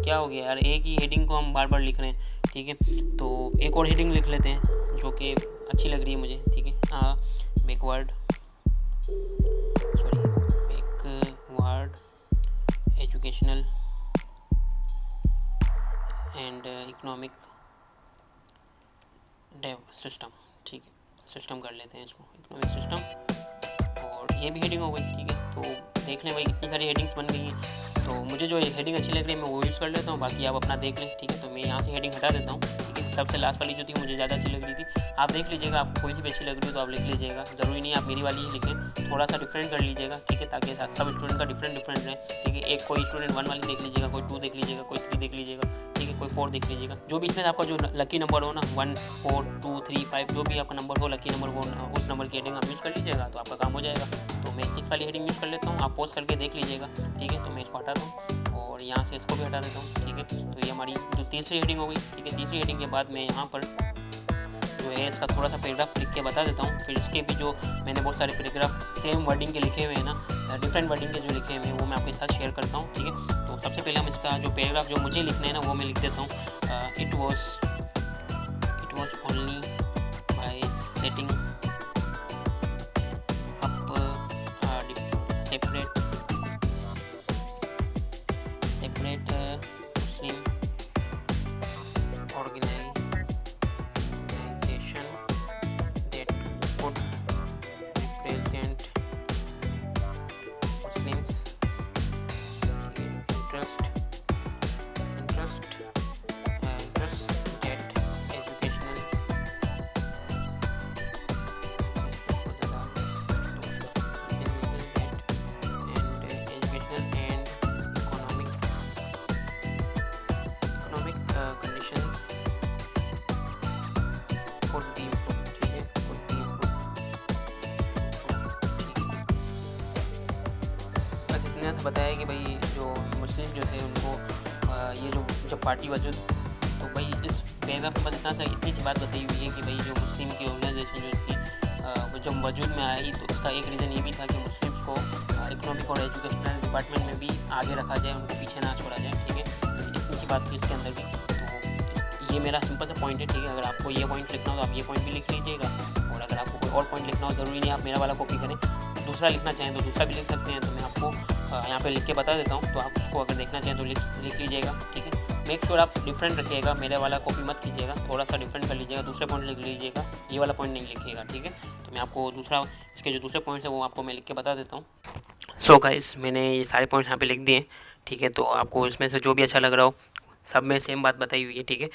क्या हो गया यार, एक ही हेडिंग को हम बार बार लिख रहे हैं, ठीक है। तो एक और हेडिंग लिख लेते हैं जो कि अच्छी लग रही है मुझे, ठीक है। Backward educational and economic system, ठीक है। सिस्टम कर लेते हैं इसको, इकोनॉमिक सिस्टम, और ये भी हेडिंग हो गई, ठीक है। तो देख लें भाई, इतनी सारी हेडिंग्स बन गई हैं। तो मुझे जो हेडिंग अच्छी लग रही है मैं वो यूज़ कर लेता हूँ, बाकी आप अपना देख लें, ठीक है। तो मैं यहाँ से हेडिंग हटा देता हूँ, ठीक है। सबसे लास्ट वाली जो थी मुझे ज़्यादा अच्छी लग रही थी, आप देख लीजिएगा, आपको कोई सी भी अच्छी लग रही हो तो आप लिख लीजिएगा, ज़रूरी नहीं आप मेरी वाली ही लिखें, थोड़ा सा डिफरेंट कर लीजिएगा, ठीक है, ताकि सब स्टूडेंट का डिफरेंट रहे, ठीक है। एक कोई स्टूडेंट 1 वाली देख लीजिएगा, कोई 2 देख लीजिएगा, कोई 3 देख लीजिएगा, ठीक है, कोई 4 देख लीजिएगा। जो भी इसमें आपका जो लकी नंबर हो ना, 1, 4, 2, 3, 5, जो भी आपका नंबर हो लकी नंबर, वो उस नंबर की हेडिंग आप यूज़ कर लीजिएगा, तो आपका काम हो जाएगा। तो मैं 6 वाली हेडिंग यूज़ कर लेता हूँ, आप पॉज करके देख लीजिएगा, ठीक है। तो मैं इसको हटाता हूँ और यहाँ से इसको भी हटा देता हूँ, ठीक है। तो ये हमारी जो तीसरी हेडिंग हो गई, ठीक है। तीसरी हेडिंग के बाद मैं यहाँ पर जो है इसका थोड़ा सा पैराग्राफ लिख के बता देता हूँ। फिर इसके भी जो मैंने बहुत सारे पैराग्राफ सेम वर्डिंग के लिखे हुए हैं ना, डिफरेंट वर्डिंग के जो लिखे हुए हैं वो मैं आपके साथ शेयर करता हूँ, ठीक है। तो सबसे पहले हम इसका जो पैराग्राफ जो मुझे लिखना है ना वो मैं लिख देता हूँ। It was only by setting up separate Muslim organization that could represent Muslims interest that educational and economic conditions could be improved, ठीक है, could be improved, ठीक है। बस इतना सा बताया कि भाई जो मुस्लिम जो थे उनको ये जो जब पार्टी वजूद, तो भाई इस पैराग्राफ में बस इतना सा इतनी सी बात बताई हुई है कि भाई जो मुस्लिम की ऑर्गेनाइजेशन जो थी वो जब वजूद में आई तो उसका एक रीज़न ये भी था कि मुस्लिम्स को इकोनॉमिक और एजुकेशनल डिपार्टमेंट में भी आगे रखा जाए, उनको पीछे ना छोड़ा जाए, ठीक है। तो इतनी सी बात थी इसके अंदर भी। तो ये मेरा सिंपल सा पॉइंट है, ठीक है। अगर आपको ये पॉइंट लिखना हो तो आप ये पॉइंट भी लिख लीजिएगा, और अगर आपको कोई और पॉइंट लिखना हो, ज़रूरी नहीं आप मेरा वाला कॉपी करें, दूसरा लिखना चाहें तो दूसरा भी लिख सकते हैं। तो मैं आपको यहाँ पे लिख के बता देता हूँ, तो आप उसको अगर देखना चाहें तो लिख लीजिएगा, ठीक है। मेक श्योर आप डिफरेंट रखिएगा, मेरे वाला कॉपी मत कीजिएगा, थोड़ा सा डिफरेंट कर लीजिएगा, दूसरे पॉइंट लिख लीजिएगा, ये वाला पॉइंट नहीं लिखिएगा, ठीक है। तो मैं आपको इसके जो दूसरे पॉइंट्स हैं वो आपको मैं लिख के बता देता हूँ। सो गाइस, मैंने ये सारे पॉइंट्स यहाँ पे लिख दिए, ठीक है। तो आपको इसमें से जो भी अच्छा लग रहा हो सब में सेम बात बताई हुई है, ठीक है।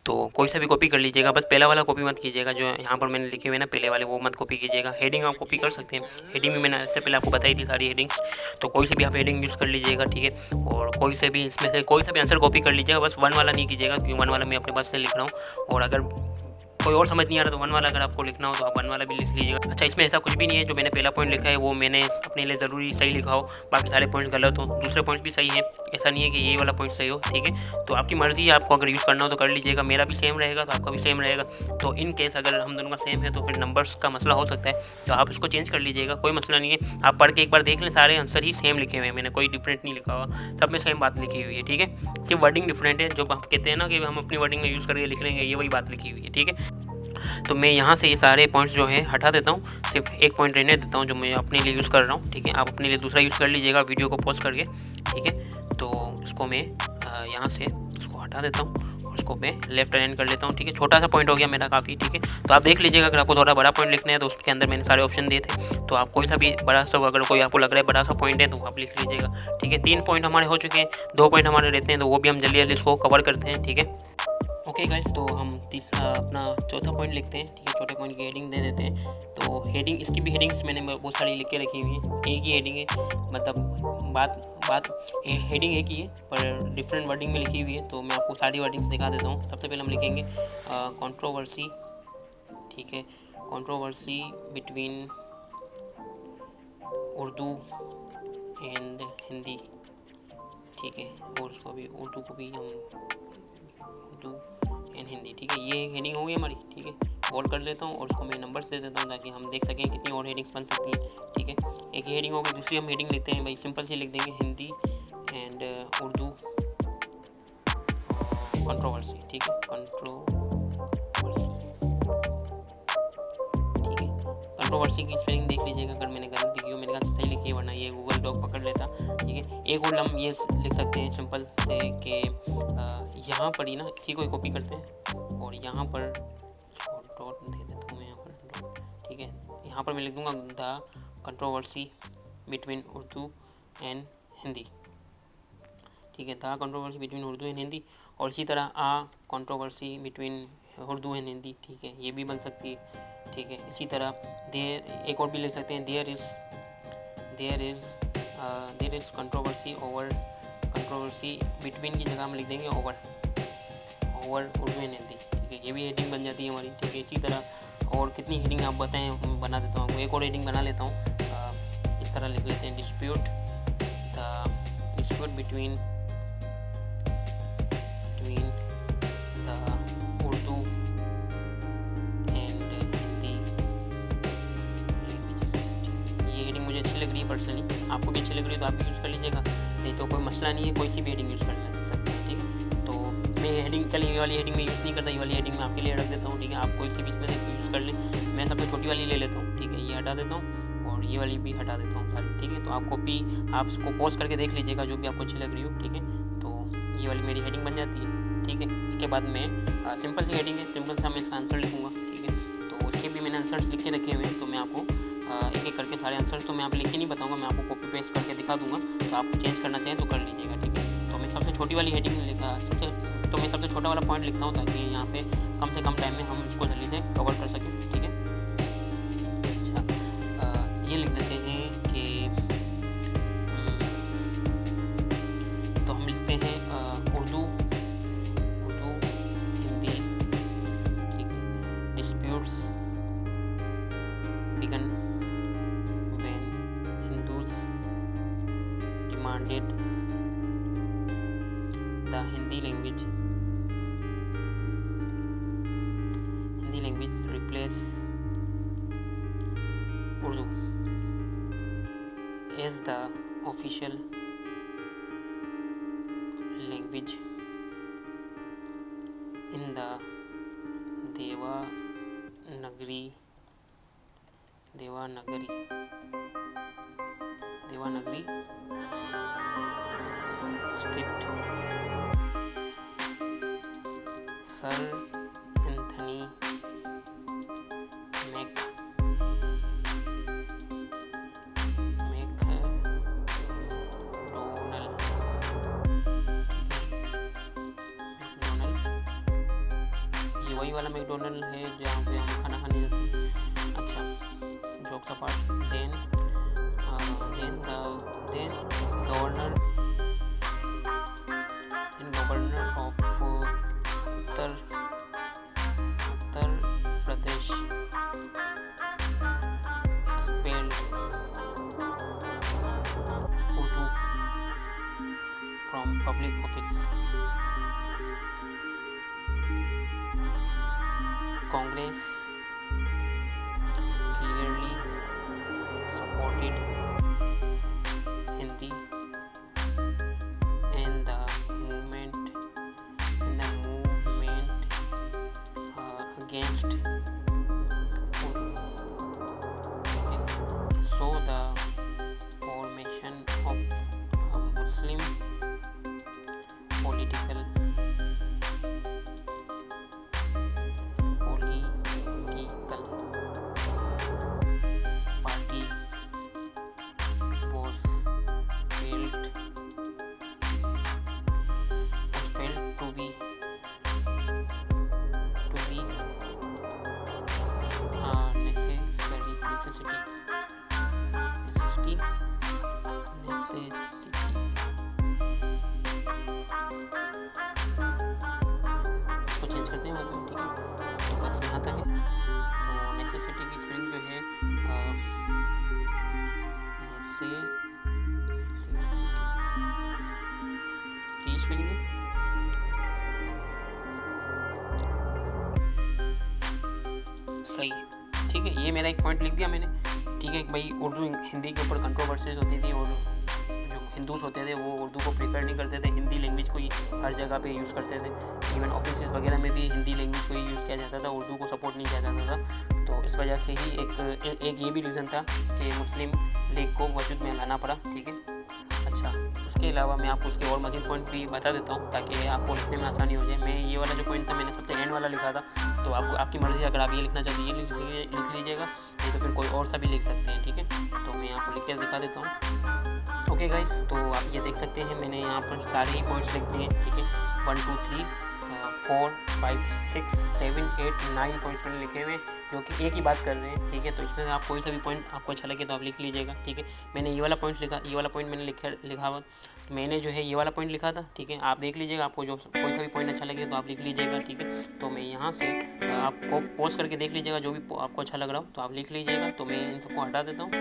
तो कोई सा भी कॉपी कर लीजिएगा, बस पहला वाला कॉपी मत कीजिएगा, जो यहाँ पर मैंने लिखे हुए ना पहले वाले, वो मत कॉपी कीजिएगा। हेडिंग आप कॉपी कर सकते हैं, हेडिंग भी मैंने इससे पहले आपको बताई थी सारी हेडिंग्स, तो कोई से भी आप हेडिंग यूज़ कर लीजिएगा, ठीक है। और कोई से भी इसमें से कोई सा भी आंसर कॉपी कर लीजिएगा, बस 1 वाला नहीं कीजिएगा, क्योंकि 1 वाला मैं अपने पास से लिख रहा हूँ। और अगर कोई और समझ नहीं आ रहा तो 1 वाला अगर आपको लिखना हो तो आप 1 वाला भी लिख लीजिएगा। अच्छा, इसमें ऐसा कुछ भी नहीं है जो मैंने पहला पॉइंट लिखा है वो मैंने अपने लिए ज़रूरी सही लिखा हो, बाकी सारे पॉइंट गलत हो, दूसरे पॉइंट भी सही है, ऐसा नहीं है कि ये वाला पॉइंट सही हो, ठीक है। तो आपकी मर्ज़ी है, आपको अगर यूज़ करना हो तो कर लीजिएगा, मेरा भी सेम रहेगा तो आपका भी सेम रहेगा। तो इन केस अगर हम दोनों का सेम है तो फिर नंबर्स का मसला हो सकता है, तो आप उसको चेंज कर लीजिएगा, कोई मसला नहीं है। आप पढ़ के एक बार देख लें, सारे आंसर ही सेम लिखे हुए हैं, मैंने कोई डिफरेंट नहीं लिखा हुआ, सब में सेम बात लिखी हुई है, ठीक है। सिर्फ वर्डिंग डिफरेंट है, जो आप कहते हैं ना कि हम अपनी वर्डिंग में यूज़ करके लिख रहे हैं, ये वही बात लिखी हुई है, ठीक है। तो मैं यहाँ से ये सारे पॉइंट्स जो है हटा देता हूँ, सिर्फ एक पॉइंट रहने देता हूँ जो मैं अपने लिए यूज़ कर रहा हूँ, ठीक है। आप अपने लिए दूसरा यूज़ कर लीजिएगा वीडियो को पॉज करके, ठीक है। तो इसको मैं यहाँ से इसको हटा देता हूँ और इसको मैं लेफ्ट अलाइन कर लेता हूँ, ठीक है। छोटा सा पॉइंट हो गया मेरा काफ़ी, ठीक है। तो आप देख लीजिएगा, अगर आपको थोड़ा बड़ा पॉइंट लिखना है तो उसके अंदर मैंने सारे ऑप्शन दिए थे, तो आप कोई सा भी बड़ा सा, अगर कोई आपको लग रहा है बड़ा सा पॉइंट है तो आप लिख लीजिएगा, ठीक है। 3 पॉइंट हमारे हो चुके हैं, 2 पॉइंट हमारे रहते हैं, तो वो भी हम जल्दी जल्दी इसको कवर करते हैं, ठीक है। ओके गाइस, तो हम अपना चौथा पॉइंट लिखते हैं, ठीक है। छोटे पॉइंट की हेडिंग दे देते हैं। तो हेडिंग, इसकी भी हेडिंग्स मैंने बहुत सारी लिख के रखी हुई है, एक ही हेडिंग है, मतलब बात हेडिंग एक ही है पर डिफरेंट वर्डिंग में लिखी हुई है। तो मैं आपको सारी वर्डिंग्स दिखा देता हूँ। सबसे पहले हम लिखेंगे कंट्रोवर्सी, ठीक है। Controversy between Urdu and Hindi, ठीक है। और उसको भी उर्दू को भी हम उर्दू एंड हिंदी, ठीक है। ये हेडिंग हो गई हमारी, ठीक है। बोल्ड कर लेता हूँ और उसको मैं नंबर्स दे देता हूँ ताकि हम देख सकें कितनी और हेडिंग्स बन सकती हैं, ठीक है। एक ही हेडिंग हो गई, दूसरी हम हेडिंग लिखते हैं भाई, सिंपल सी लिख देंगे, हिंदी एंड उर्दू कंट्रोवर्सी, ठीक है। कंट्रोवर्सी, ठीक है। कंट्रोवर्सी की स्पेलिंग देख लीजिएगा, अगर मैंने गलत लिखी हो, मेरे ख्याल से सही लिखी है, वरना ये गूगल डॉक पकड़ लेता, ठीक है। एक और हम ये लिख सकते हैं सिंपल से कि यहाँ पर ही ना इसी को कॉपी करते हैं और यहाँ पर डॉट दे देता हूँ मैं, यहाँ पर डॉट, ठीक है। यहाँ पर मैं लिख दूँगा the controversy between Urdu and Hindi, ठीक है। The controversy between Urdu and Hindi. और इसी तरह a controversy between Urdu and Hindi, ठीक है, ये भी बन सकती है, ठीक है। इसी तरह देयर, एक और भी लिख सकते हैं, there is controversy over, controversy between की जगह हम लिख देंगे ओवर उर्दू एंड हिंदी, ठीक है। ये भी हेडिंग बन जाती है हमारी, ठीक है। इसी तरह और कितनी हेडिंग आप बताएं, मैं बना देता हूँ, एक और हेडिंग बना लेता हूँ। इस तरह लिख लेते हैं, dispute between the Urdu and Hindi languages. ये हेडिंग मुझे अच्छी लग रही है पर्सनली, आपको भी अच्छी लग रही है तो आप भी यूज़ कर लीजिएगा, नहीं तो कोई मसला नहीं है, कोई सी भी हेडिंग यूज़ कर सकते हैं, ठीक है। तो मैं हेडिंग, चलिए ये वाली हेडिंग में यूज़ नहीं करता, ये वाली हेडिंग मैं आपके लिए रख देता हूँ, ठीक है। आप कोई सी भी इसमें से यूज़ कर लें, मैं सबसे छोटी वाली ले लेता हूँ, ठीक है। ये हटा देता हूँ और ये वाली भी हटा देता हूँ सारी, ठीक है। तो आप कॉपी, आप इसको पॉज करके देख लीजिएगा जो भी आपको अच्छी लग रही हो, ठीक है। तो ये वाली मेरी हेडिंग बन जाती है, ठीक है। इसके बाद मैं सिंपल सी हेडिंग है, सिंपल सा मैं इसका आंसर लिखूँगा, ठीक है। तो इसके भी मैंने आंसर्स लिख के रखे हुए हैं, तो मैं आपको एक एक करके सारे आंसर्स तो मैं आप लिख के नहीं बताऊँगा, मैं आपको कॉपी पेस्ट करके दिखा दूँगा, तो आप चेंज करना चाहें तो कर लीजिएगा, ठीक है। तो मैं सबसे छोटी वाली हेडिंग मैं सबसे छोटा वाला पॉइंट लिखता हूँ ताकि यहाँ पे कम से कम टाइम में हम इसको जल्दी से कवर कर सकें, ठीक है। अच्छा, ये लिख देते हैं कि तो हम लिखते हैं उर्दू हिंदी, ठीक है। Disputes began when Hindus demanded the Hindi language replace Urdu as the official language in the Devanagari script. Sir Anthony वही वाला मैकडोनल्ड है जहाँ पे हम खाना खाने जाते हैं। अच्छा, jokes apart, then governor of Uttar Pradesh expelled Urdu from public office. Congress clearly supported Hindi and the movement against Urdu. So the formation of a Muslim political party was felt to be इसको चेंज करते हैं मतलब, ठीक है। तो बस यहाँ तक है। तो नेसेसिटी की स्पेलिंग जो है की स्पेलिंग है सही, ठीक है। ये मेरा एक पॉइंट लिख दिया मैंने, ठीक है। भाई उर्दू हिंदी के ऊपर कंट्रोवर्सीज होती थी और जो हिंदूस होते थे वो उर्दू को प्रेफर नहीं करते थे, हिंदी लैंग्वेज को ही हर जगह पे यूज़ करते थे। इवन ऑफिस वगैरह में भी हिंदी लैंग्वेज को ही यूज़ किया जाता था, उर्दू को सपोर्ट नहीं किया जाता था। तो इस वजह से ही एक ये भी रीज़न था कि मुस्लिम लीग को वजूद में लाना पड़ा, ठीक है। अच्छा, उसके अलावा मैं आपको उसके और मज़ीद पॉइंट भी बता देता हूँ ताकि आपको लिखने में आसानी हो जाए। मैं ये वाला जो पॉइंट था मैंने सबसे एंड वाला लिखा था, तो आपको आपकी मर्ज़ी, अगर आप ये लिखना चाहते हैं ये लिख लीजिएगा, नहीं तो फिर कोई और सा भी लिख सकते हैं, ठीक है। तो मैं आपको लिख के दिखा देता हूँ। ओके गाइस, तो आप ये देख सकते हैं मैंने यहाँ पर सारे ही पॉइंट्स लिख दिए, ठीक है। 1 2 3 4 5 6 7 8 9 पॉइंट्स मैंने लिखे हुए जो कि एक ही बात कर रहे हैं, ठीक है। तो इसमें से आप कोई सा भी पॉइंट आपको अच्छा लगे तो आप लिख लीजिएगा, ठीक है। मैंने ये वाला पॉइंट लिखा, ये वाला पॉइंट मैंने लिखा हुआ, मैंने जो है ये वाला पॉइंट लिखा था, ठीक है। आप देख लीजिएगा, आपको जो कोई सा भी पॉइंट अच्छा लगे तो आप लिख लीजिएगा, ठीक है। तो मैं यहाँ से आपको पॉज करके देख लीजिएगा, जो भी आपको अच्छा लग रहा हो तो आप लिख लीजिएगा। तो मैं इन सबको हटा देता हूँ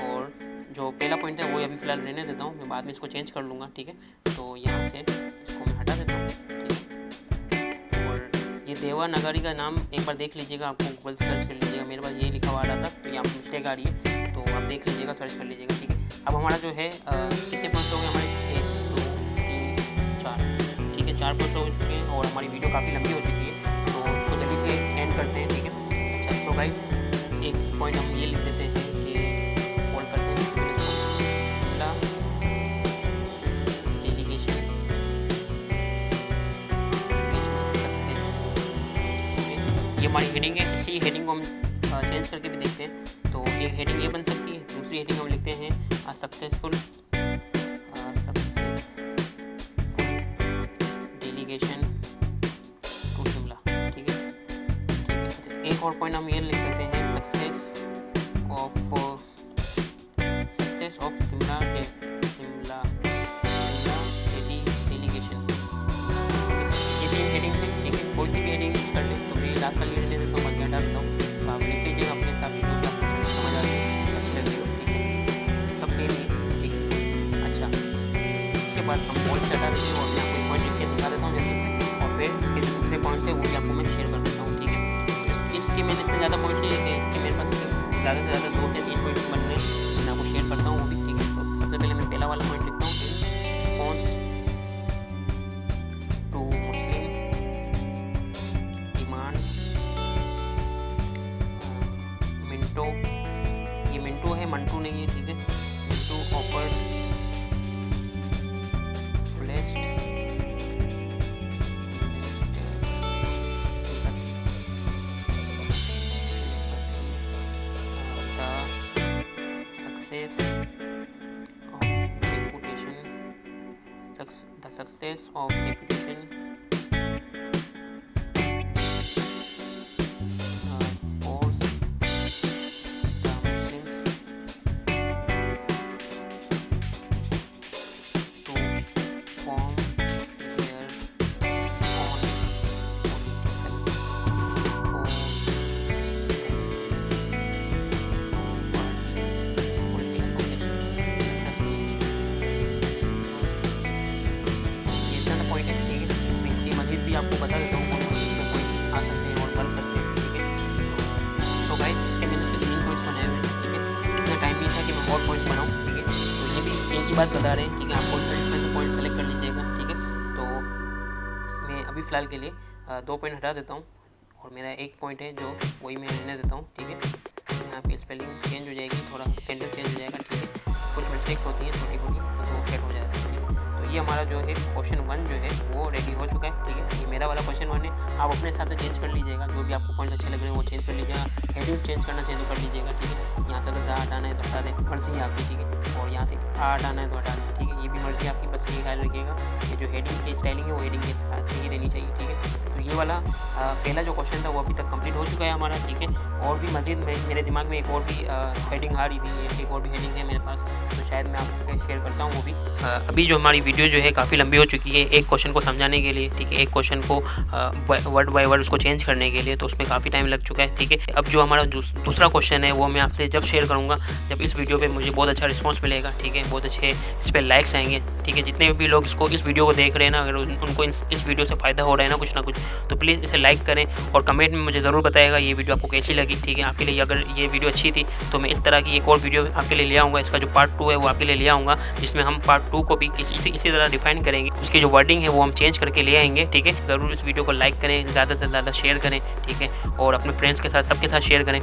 और जो पहला पॉइंट है वो अभी फ़िलहाल रहने देता हूँ, मैं बाद में इसको चेंज कर लूँगा, ठीक है। तो यहाँ से इसको मैं हटा देता हूँ, ठीक है। और ये देवनागरी का नाम एक बार देख लीजिएगा, आपको गूगल से सर्च कर लीजिएगा, मेरे पास ये लिखा हुआ आ रहा था, तो यहाँ पर मिस्टेक आ रही है, तो आप देख लीजिएगा, सर्च कर लीजिएगा, ठीक है। अब हमारा जो है कितने पॉइंट्स हो गए हमारे, 1 2 3 4, ठीक है। 4 पॉइंट्स हो चुके हैं और हमारी वीडियो काफ़ी लंबी हो चुकी है, तो इसको जल्दी से एंड करते हैं, ठीक है। अच्छा, तो गाइस एक पॉइंट हम ये लिख देते हैं कि कॉल करते हैं शिमला डेलीगेशन ये हमारी हेडिंग है। इसी हेडिंग को हम चेंज करके भी देखते हैं। तो एक हेडिंग ये बन सकती है, दूसरी हेडिंग हम लिखते हैं सक्सेसफुल डेलीगेशन टू शिमला, ठीक है, ठीक है। अच्छा, एक और पॉइंट हम ये लिख सकते हैं सक्सेस ऑफ शिमला डेलीगेशन। ये 3 हेडिंग से, ठीक है। कोई सी भी हेडिंग यूज़ कर लें, तो मैं लास्ट वाली हेडिंग देता हूँ, बाकी हटा देता हूँ। तो आप लिख लीजिएगा अपने हिसाब से, जो आपको समझ आ जाए, अच्छी लगेगी, ठीक है। सब सेम ही, ठीक है। अच्छा, इसके बाद हम पॉइंट हटा देते हैं और मैं आपको पॉइंट लिख के दिखा देता हूँ जैसे, और फिर इसके जो दूसरे पॉइंट थे वो भी आपको मैं शेयर कर देता हूँ, ठीक है। इसके मैंने इतने ज़्यादा पॉइंट नहीं लिखे, इसके मेरे पास ज़्यादा से ज़्यादा 2 से 3 पॉइंट बन रहे हैं, मैं आपको शेयर करता हूँ वो भी, ठीक है। तो सबसे पहले मैं पहला वाला पॉइंट लिखता हूँ, response to Muslim demand Minto, ये मिंटो है, मंटू नहीं है, ठीक है। मिंटू ऑफर्ड फ्लेस्ट the success of reputation बात बता रहे हैं, ठीक है। आप इसमें से पॉइंट सेलेक्ट कर लीजिएगा, ठीक है। तो मैं अभी फ़िलहाल के लिए 2 पॉइंट हटा देता हूँ और मेरा 1 पॉइंट है जो वही मैं रहने देता हूँ, ठीक है। यहाँ पे स्पेलिंग चेंज हो जाएगी, थोड़ा सेंटेंस चेंज हो जाएगा, ठीक है। कुछ मिस्टेक्स होती हैं छोटी मोटी, तो सेट हो जाता है, ठीक है। तो ये हमारा जो है क्वेश्चन 1 जो है वो रेडी हो चुका है, ठीक है। ये मेरा वाला क्वेश्चन 1 है। आप अपने हिसाब से चेंज कर लीजिएगा, जो भी आपको पॉइंट अच्छे लग रहे हैं वो चेंज कर लीजिएगा। हेडिंग चेंज करना चाहिए तो कर लीजिएगा, ठीक है। यहाँ से अगर दा हटाना है तो हटा दें, मर्जी है आपकी, ठीक है। और यहाँ से आ हटाना है तो हटा दें, ठीक है। ये भी मर्जी आपकी, बस ये ख्याल रखिएगा कि जो हेडिंग की स्टाइलिंग है वो हेडिंग के साथ ही रहनी चाहिए, ठीक है। तो ये वाला पहला जो क्वेश्चन था वो अभी तक कंप्लीट हो चुका है हमारा, ठीक है। और भी मज़ीद मेरे दिमाग में एक और भी हेडिंग आ रही थी, एक और भी हेडिंग है मेरे पास, तो शायद मैं आपसे शेयर करता हूँ वो भी। अभी जो हमारी वीडियो जो है काफ़ी लंबी हो चुकी है एक क्वेश्चन को समझाने के लिए, ठीक है। एक क्वेश्चन को वर्ड बाय वर्ड उसको चेंज करने के लिए, तो उसमें काफ़ी टाइम लग चुका है, ठीक है। अब जो हमारा दूसरा क्वेश्चन है वो मैं आपसे जब शेयर करूँगा जब इस वीडियो पे मुझे बहुत अच्छा रिस्पांस मिलेगा, ठीक है। बहुत अच्छे इस पर लाइक्स आएंगे, ठीक है। जितने भी लोग इस वीडियो को देख रहे हैं ना, अगर उनको इस वीडियो से फ़ायदा हो रहा है ना कुछ, तो प्लीज़ इसे लाइक करें और कमेंट में मुझे ज़रूर बताएगा ये वीडियो आपको कैसी लगी, ठीक है। आपके लिए अगर ये वीडियो अच्छी थी तो मैं इस तरह की एक और वीडियो आपके लिए ले आऊँगा। इसका जो पार्ट 2 है वो आपके लिए ले आऊँगा, जिसमें हम पार्ट 2 को भी इसी तरह डिफाइन करेंगे। उसकी जो वर्डिंग है वो हम चेंज करके ले आएंगे, ठीक है। ज़रूर इस वीडियो को लाइक करें, ज़्यादा से ज़्यादा शेयर करें, ठीक है। और अपने फ्रेंड्स के साथ सबके साथ शेयर करें।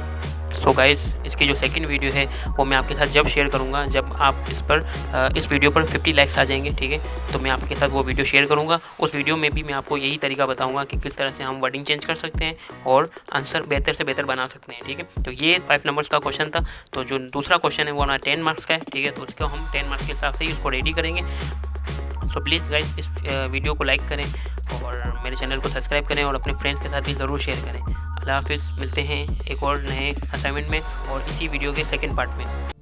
सो गाइस, इसकी जो सेकंड वीडियो है वो मैं आपके साथ जब शेयर करूंगा जब आप इस वीडियो पर 50 लाइक्स आ जाएंगे, ठीक है। तो मैं आपके साथ वो वीडियो शेयर करूंगा। उस वीडियो में भी मैं आपको यही तरीका बताऊंगा कि किस तरह से हम वर्डिंग चेंज कर सकते हैं और आंसर बेहतर से बेहतर बना सकते हैं, ठीक है। तो ये 5 नंबर्स का क्वेश्चन था। तो जो दूसरा क्वेश्चन है वो हमारा 10 मार्क्स का है, ठीक है। तो उसको हम 10 मार्क्स के हिसाब से ही उसको रेडी करेंगे। सो प्लीज़ गाइस, इस वीडियो को लाइक करें और मेरे चैनल को सब्सक्राइब करें और अपने फ्रेंड्स के साथ भी ज़रूर शेयर करें। अल्लाह हाफिज़, मिलते हैं एक और नए असाइनमेंट में और इसी वीडियो के सेकंड पार्ट में।